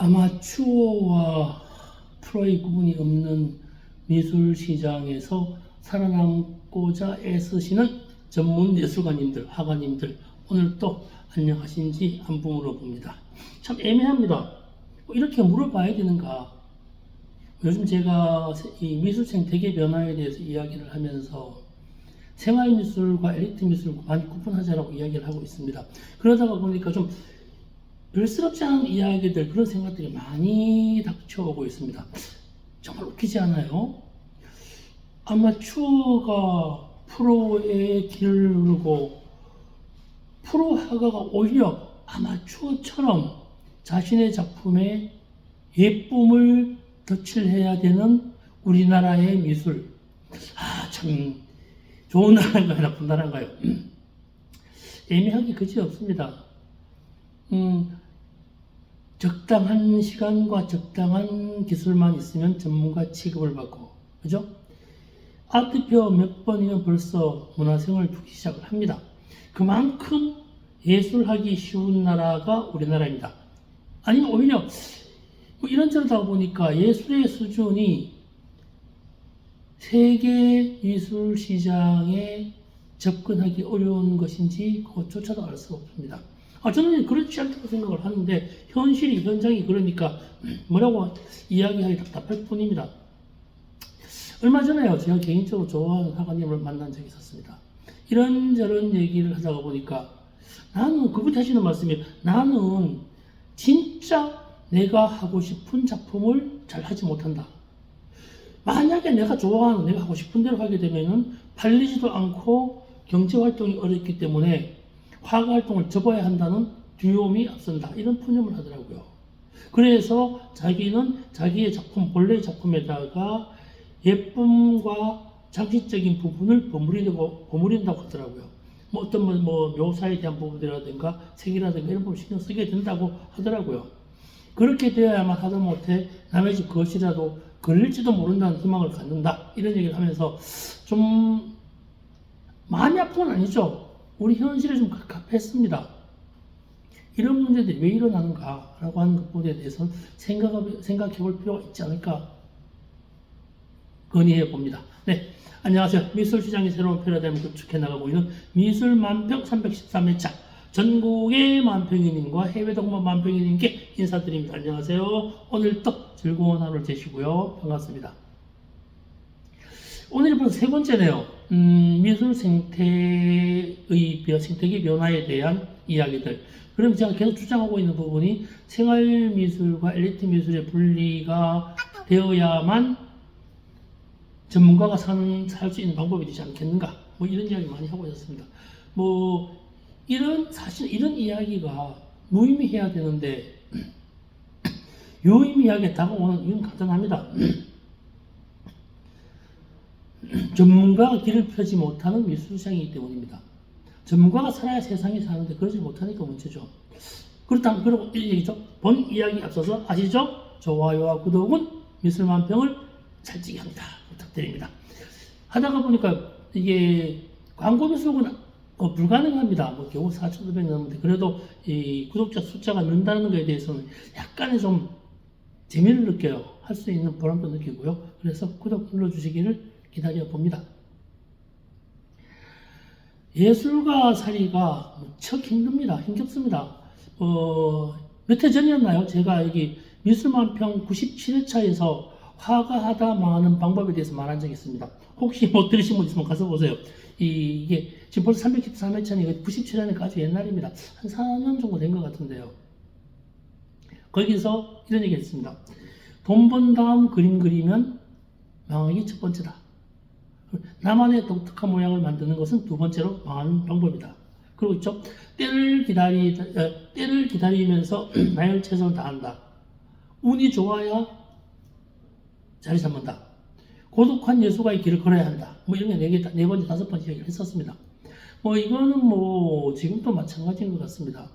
아마추어와 프로의 구분이 없는 미술 시장에서 살아남고자 애쓰시는 전문 예술가님들, 화가님들, 오늘 또 안녕하신지 안부 물어봅니다. 참 애매합니다. 이렇게 물어봐야 되는가? 요즘 제가 이 미술 생태계 변화에 대해서 이야기를 하면서 생활미술과 엘리트 미술을 많이 구분하자라고 이야기를 하고 있습니다. 그러다가 보니까 좀 별스럽지 않은 이야기들, 그런 생각들이 많이 닥쳐오고 있습니다. 정말 웃기지 않아요? 아마추어가 프로의 길을 누르고 프로 화가가 오히려 아마추어처럼 자신의 작품에 예쁨을 덧칠해야 되는 우리나라의 미술. 참 좋은 나라인가요? 나쁜 나라인가요? 애매하기 그지없습니다. 적당한 시간과 적당한 기술만 있으면 전문가 취급을 받고, 그죠? 아트페어 몇 번이면 벌써 문화생을 두기 시작을 합니다. 그만큼 예술하기 쉬운 나라가 우리나라입니다. 아니면 오히려 이런저러다 보니까 예술의 수준이 세계 미술 시장에 접근하기 어려운 것인지 그것조차도 알 수 없습니다. 저는 그렇지 않다고 생각을 하는데 현장이 그러니까 뭐라고 이야기하기 답답할 뿐입니다. 얼마 전에요, 제가 개인적으로 좋아하는 화가님을 만난 적이 있었습니다. 이런저런 얘기를 하다가 보니까 그분이 하시는 말씀이, 나는 진짜 내가 하고 싶은 작품을 잘 하지 못한다. 만약에 내가 좋아하는, 내가 하고 싶은 대로 하게 되면은 팔리지도 않고 경제활동이 어렵기 때문에 화가 활동을 접어야 한다는 두려움이 앞선다. 이런 푸념을 하더라고요. 그래서 자기는 자기의 작품, 본래의 작품에다가 예쁨과 장치적인 부분을 버무린다고 하더라고요. 어떤 묘사에 대한 부분이라든가 색이라든가 이런 부분을 신경 쓰게 된다고 하더라고요. 그렇게 되어야만 하다못해 남의 집 것이라도 걸릴지도 모른다는 희망을 갖는다. 이런 얘기를 하면서 좀 마음이 아픈 건 아니죠. 우리 현실에 좀 갑갑했습니다. 이런 문제들이 왜 일어나는가라고 하는 것에 대해서 생각해 볼 필요가 있지 않을까 건의해 봅니다. 네, 안녕하세요. 미술시장의 새로운 패러다임을 구축해 나가고 있는 미술만평 313회차 전국의 만평이님과 해외 동반 만평이님께 인사드립니다. 안녕하세요. 오늘 또 즐거운 하루를 되시고요. 반갑습니다. 오늘이 벌써 세 번째네요. 미술 생태계 변화에 대한 이야기들. 그럼 제가 계속 주장하고 있는 부분이 생활미술과 엘리트 미술의 분리가 되어야만 전문가가 살 수 있는 방법이 되지 않겠는가? 이런 이야기 많이 하고 있었습니다. 사실 이런 이야기가 무의미해야 되는데, 유의미하게 다가오는 이유는 간단합니다. 전문가가 길을 펴지 못하는 미술시장이기 때문입니다. 전문가가 살아야 세상이 사는데 그러지 못하니까 문제죠. 그렇다면, 그리고 이 얘기죠. 본 이야기 앞서서 아시죠? 좋아요와 구독은 미술만평을 살찌게 합니다. 부탁드립니다. 하다가 보니까 이게 광고 미술은 불가능합니다. 겨우 4,500 넘는데, 그래도 이 구독자 숫자가 는다는 것에 대해서는 약간의 좀 재미를 느껴요. 할 수 있는 보람도 느끼고요. 그래서 구독 눌러주시기를 기다려 봅니다. 예술가 살이가 무척 힘듭니다. 힘겹습니다. 몇 해 전이었나요? 제가 여기 미술만평 97회차에서 화가하다 망하는 방법에 대해서 말한 적이 있습니다. 혹시 못 들으신 분 있으면 가서 보세요. 이게 지금 벌써 313회차니까 97회니까 아주 옛날입니다. 한 4년 정도 된 것 같은데요. 거기서 이런 얘기 했습니다. 돈 번 다음 그림 그리면 망하기 첫 번째다. 나만의 독특한 모양을 만드는 것은 두 번째로 망하는 방법이다. 그리고 있죠. 때를 기다리면서 나의 최선을 다한다. 운이 좋아야 자리 잡는다. 고독한 예술가의 길을 걸어야 한다. 이런 게 네 번째, 다섯 번째 얘기를 했었습니다. 이거는 지금도 마찬가지인 것 같습니다.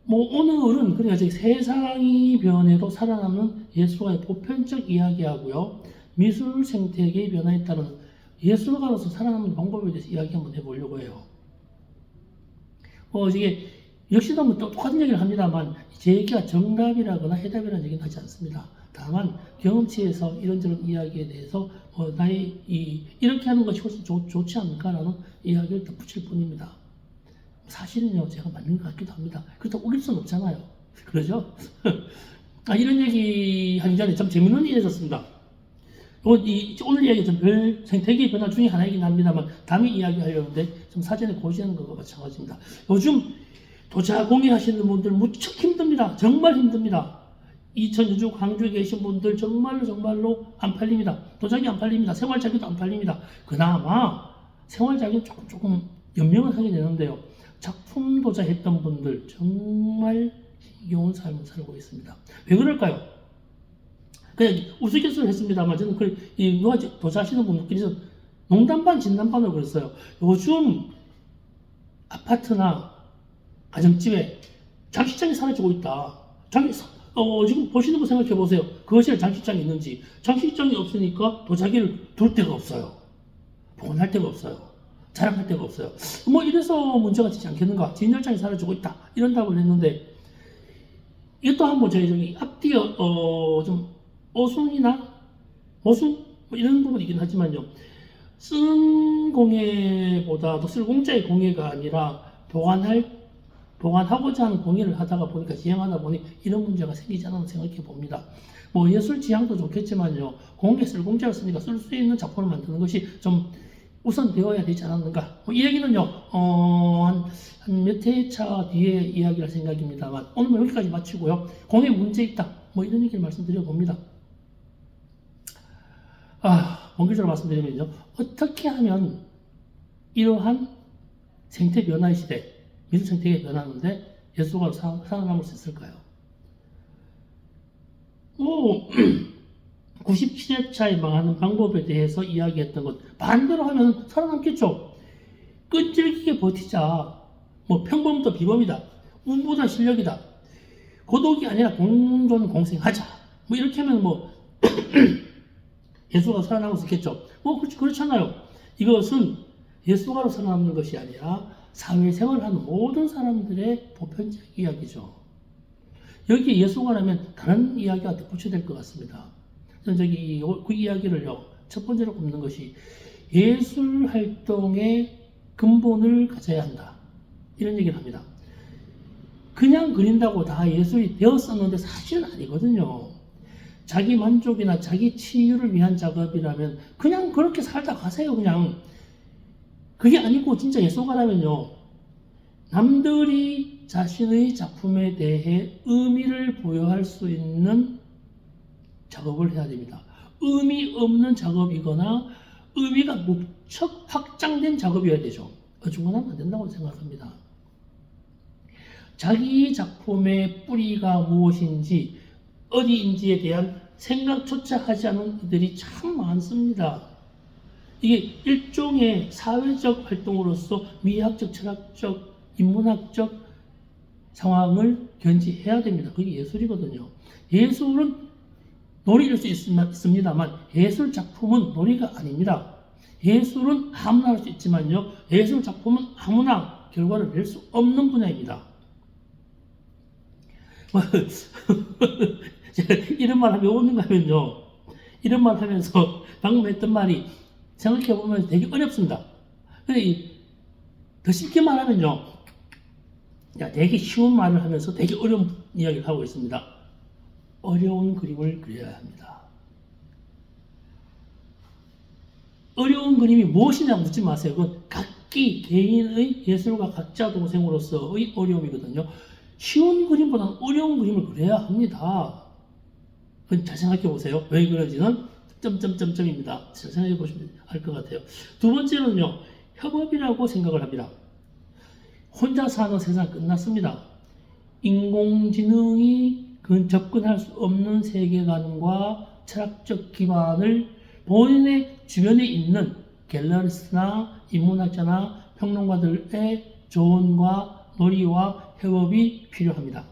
오늘은 그러니까 세상이 변해도 살아남는 예술가의 보편적 이야기하고요. 미술 생태계의 변화에 따른 예술가로서 살아남는 방법에 대해서 이야기 한번 해보려고 해요. 이게 역시도 뭐 똑같은 얘기를 합니다만 제 얘기가 정답이라거나 해답이라는 얘기는 하지 않습니다. 다만 경험치에서 이런저런 이야기에 대해서 나의 이렇게 하는 것이 훨씬 좋지 않을까라는 이야기를 덧붙일 뿐입니다. 사실은요, 제가 맞는 것 같기도 합니다. 그렇다고 우길 수는 없잖아요. 그러죠? 이런 얘기 하기 전에 좀 재밌는 일이 있었습니다. 오늘 이야기 좀 생태계의 변화 중에 하나이긴 합니다만 다음에 이야기하려는데 좀 사전에 보시는 것과 마찬가지입니다. 요즘 도자 공예 하시는 분들 무척 힘듭니다. 정말 힘듭니다. 이천 유주 광주에 계신 분들 정말로 안 팔립니다. 도자기 안 팔립니다. 생활자기도 안 팔립니다. 그나마 생활자기는 조금 연명을 하게 되는데요. 작품 도자 했던 분들 정말 힘겨운 삶을 살고 있습니다. 왜 그럴까요? 그냥 우스갯소리를 했습니다만 저는 누가 도자 하시는 분들끼리 농담반 진담반으로 그랬어요. 요즘 아파트나 가정집에 장식장이 사라지고 있다. 지금 보시는 거 생각해 보세요. 거실에 장식장이 있는지. 장식장이 없으니까 도자기를 둘 데가 없어요. 보관할 데가 없어요. 자랑할 데가 없어요. 뭐 이래서 문제가 되지 않겠는가. 진열장이 사라지고 있다. 이런 답을 했는데 이것도 한번 저희 앞뒤 좀 어순이나 모순 뭐 이런 부분이긴 하지만요. 쓴 공예보다도 쓸 공짜의 공예가 아니라 보관하고자 하는 공예를 하다가 보니까 지향하다 보니 이런 문제가 생기지 않았나 생각해 봅니다. 뭐 예술 지향도 좋겠지만요. 쓸 공짜를 쓰니까 쓸 수 있는 작품을 만드는 것이 좀 우선되어야 되지 않았는가. 이 얘기는요, 한 몇 회차 뒤에 이야기할 생각입니다만, 오늘 뭐 여기까지 마치고요. 공예 문제 있다. 뭐 이런 얘기를 말씀드려 봅니다. 본격적으로 말씀드리면요. 어떻게 하면 이러한 생태 변화의 시대, 미술 생태계가 변하는데 예술가로 살아남을 수 있을까요? 97회차에 망하는 방법에 대해서 이야기했던 것 반대로 하면 살아남겠죠. 끈질기게 버티자. 뭐 평범도 비범이다. 운보다 실력이다. 고독이 아니라 공존 공생하자. 뭐 이렇게 하면 뭐 예술가로 살아남을 수 있겠죠. 뭐 그렇잖아요. 이것은 예술가로 살아남는 것이 아니라 사회생활을 하는 모든 사람들의 보편적 이야기죠. 여기에 예술가라면 다른 이야기가 덧붙여야 될 것 같습니다. 저는 그 이야기를요, 첫 번째로 꼽는 것이 예술 활동의 근본을 가져야 한다. 이런 얘기를 합니다. 그냥 그린다고 다 예술이 되었었는데 사실은 아니거든요. 자기 만족이나 자기 치유를 위한 작업이라면 그냥 그렇게 살다 가세요, 그냥. 그게 아니고 진짜 예술가라면요, 남들이 자신의 작품에 대해 의미를 부여할 수 있는 작업을 해야 됩니다. 의미 없는 작업이거나 의미가 무척 확장된 작업이어야 되죠. 어중간하면 안 된다고 생각합니다. 자기 작품의 뿌리가 무엇인지 어디인지에 대한 생각조차 하지 않은 이들이 참 많습니다. 이게 일종의 사회적 활동으로서 미학적, 철학적, 인문학적 상황을 견지해야 됩니다. 그게 예술이거든요. 예술은 놀이일 수 있습니다만 예술 작품은 놀이가 아닙니다. 예술은 아무나 할 수 있지만요. 예술 작품은 아무나 결과를 낼 수 없는 분야입니다. 제가 이런 말 하면 웃는가 하면요. 이런 말 하면서 방금 했던 말이 생각해보면 되게 어렵습니다. 더 쉽게 말하면요. 되게 쉬운 말을 하면서 되게 어려운 이야기를 하고 있습니다. 어려운 그림을 그려야 합니다. 어려운 그림이 무엇이냐 묻지 마세요. 그건 각기 개인의 예술가 각자 동생으로서의 어려움이거든요. 쉬운 그림보다는 어려운 그림을 그려야 합니다. 잘 생각해 보세요. 왜 그런지는 점점점점입니다. 잘 생각해 보시면 알 것 같아요. 두 번째는요, 협업이라고 생각을 합니다. 혼자 사는 세상 끝났습니다. 인공지능이 접근할 수 없는 세계관과 철학적 기반을 본인의 주변에 있는 갤러리스트나 인문학자나 평론가들의 조언과 논의와 협업이 필요합니다.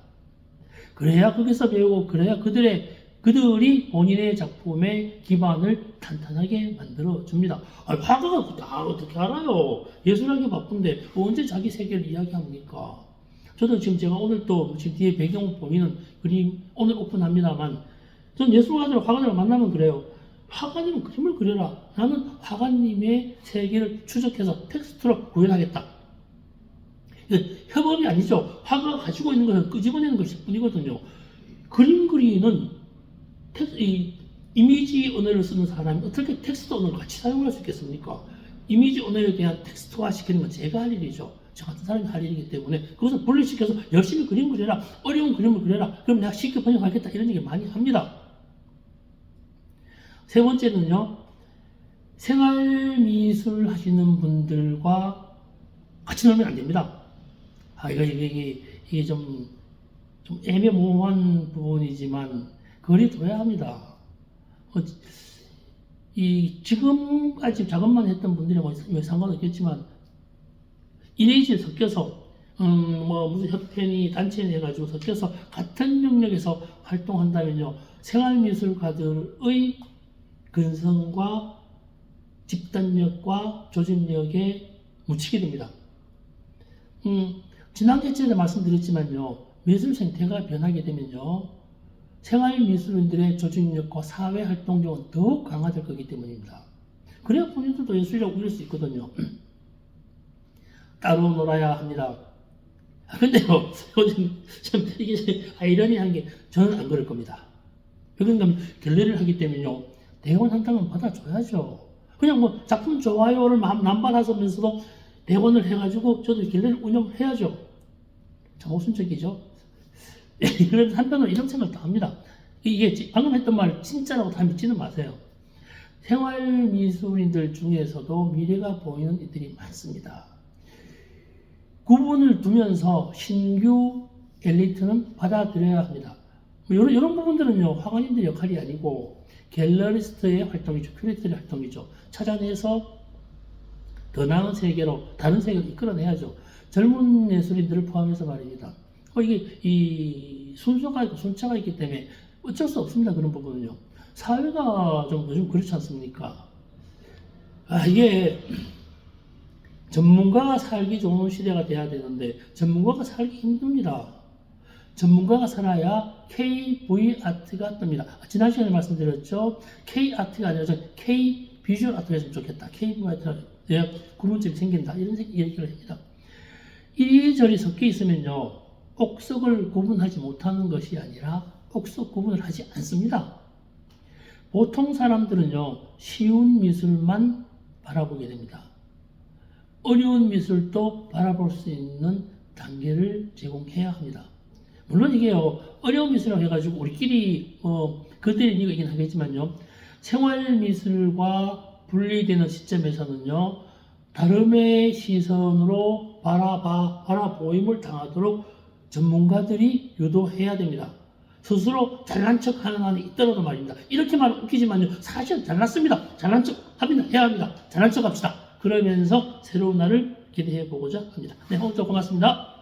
그래야 거기서 배우고 그래야 그들이 본인의 작품의 기반을 탄탄하게 만들어 줍니다. 화가가 다 어떻게 알아요? 예술하기 바쁜데 언제 자기 세계를 이야기합니까? 저도 지금 제가 오늘 또 지금 뒤에 배경 보이는 그림 오늘 오픈합니다만 전 예술가들, 화가들을 만나면 그래요. 화가님은 그림을 그려라. 나는 화가님의 세계를 추적해서 텍스트로 구현하겠다. 협업이 아니죠. 화가가 가지고 있는 것을 끄집어내는 것일 뿐이거든요. 그림 그리는 이미지 언어를 쓰는 사람이 어떻게 텍스트 언어를 같이 사용할 수 있겠습니까? 이미지 언어에 대한 텍스트화 시키는 건 제가 할 일이죠. 저 같은 사람이 할 일이기 때문에 그것을 분리시켜서 열심히 그림 그려라. 어려운 그림을 그려라. 그럼 내가 쉽게 번역하겠다. 이런 얘기 많이 합니다. 세 번째는요. 생활미술 하시는 분들과 같이 놀면 안 됩니다. 이게 좀 애매모호한 부분이지만 거리 둬야 합니다. 지금까지 작업만 했던 분들이 상관없겠지만 이레이지에 섞여서 무슨 협회니 단체니 해가지고 섞여서 같은 영역에서 활동한다면요 생활미술가들의 근성과 집단력과 조직력에 묻히게 됩니다. 지난 회차에 말씀드렸지만요 미술 생태가 변하게 되면요 생활미술인들의 조직력과 사회활동력은 더욱 강화될 거기 때문입니다. 그래야 본인들도 예술이라고 부를 수 있거든요. 따로 놀아야 합니다. 근데요, 참 이게 아이러니한 게 저는 안 그럴 겁니다. 그러니까 결례를 하기 때문에요, 대원 한 장은 받아줘야죠. 그냥 뭐 작품 좋아요를 남발하면서도 대원을 해가지고 저도 결례를 운영해야죠. 참 모순적이죠. 그래서 한편으로 이런 생각도 합니다. 이게 방금 했던 말 진짜라고 다 믿지는 마세요. 생활미술인들 중에서도 미래가 보이는 이들이 많습니다. 구분을 두면서 신규 엘리트는 받아들여야 합니다. 이런 부분들은요, 화가님들의 역할이 아니고 갤러리스트의 활동이죠. 큐레이터의 활동이죠. 찾아내서 더 나은 세계로, 다른 세계로 이끌어내야죠. 젊은 예술인들을 포함해서 말입니다. 이게 이 순서가 있고 순차가 있기 때문에 어쩔 수 없습니다. 그런 부분은요. 사회가 좀 요즘 그렇지 않습니까? 이게 전문가가 살기 좋은 시대가 돼야 되는데 전문가가 살기 힘듭니다. 전문가가 살아야 KV아트가 뜹니다. 지난 시간에 말씀드렸죠. K아트가 아니라 K비주얼 아트가 했으면 좋겠다. KV아트가 구분점이 생긴다. 이런 얘기를 합니다. 이리저리 섞여 있으면요. 옥석을 구분하지 못하는 것이 아니라 옥석 구분을 하지 않습니다. 보통 사람들은요. 쉬운 미술만 바라보게 됩니다. 어려운 미술도 바라볼 수 있는 단계를 제공해야 합니다. 물론 이게요. 어려운 미술이라고 해가지고 우리끼리 그들이 이긴 하겠지만요. 생활미술과 분리되는 시점에서는요. 다름의 시선으로 바라보임을 당하도록 전문가들이 유도해야 됩니다. 스스로 잘난 척 하는 한이 있더라도 말입니다. 이렇게 말은 웃기지만요. 사실은 잘났습니다. 잘난 척 합니다. 해야 합니다. 잘난 척 합시다. 그러면서 새로운 날을 기대해 보고자 합니다. 네, 오늘 고맙습니다.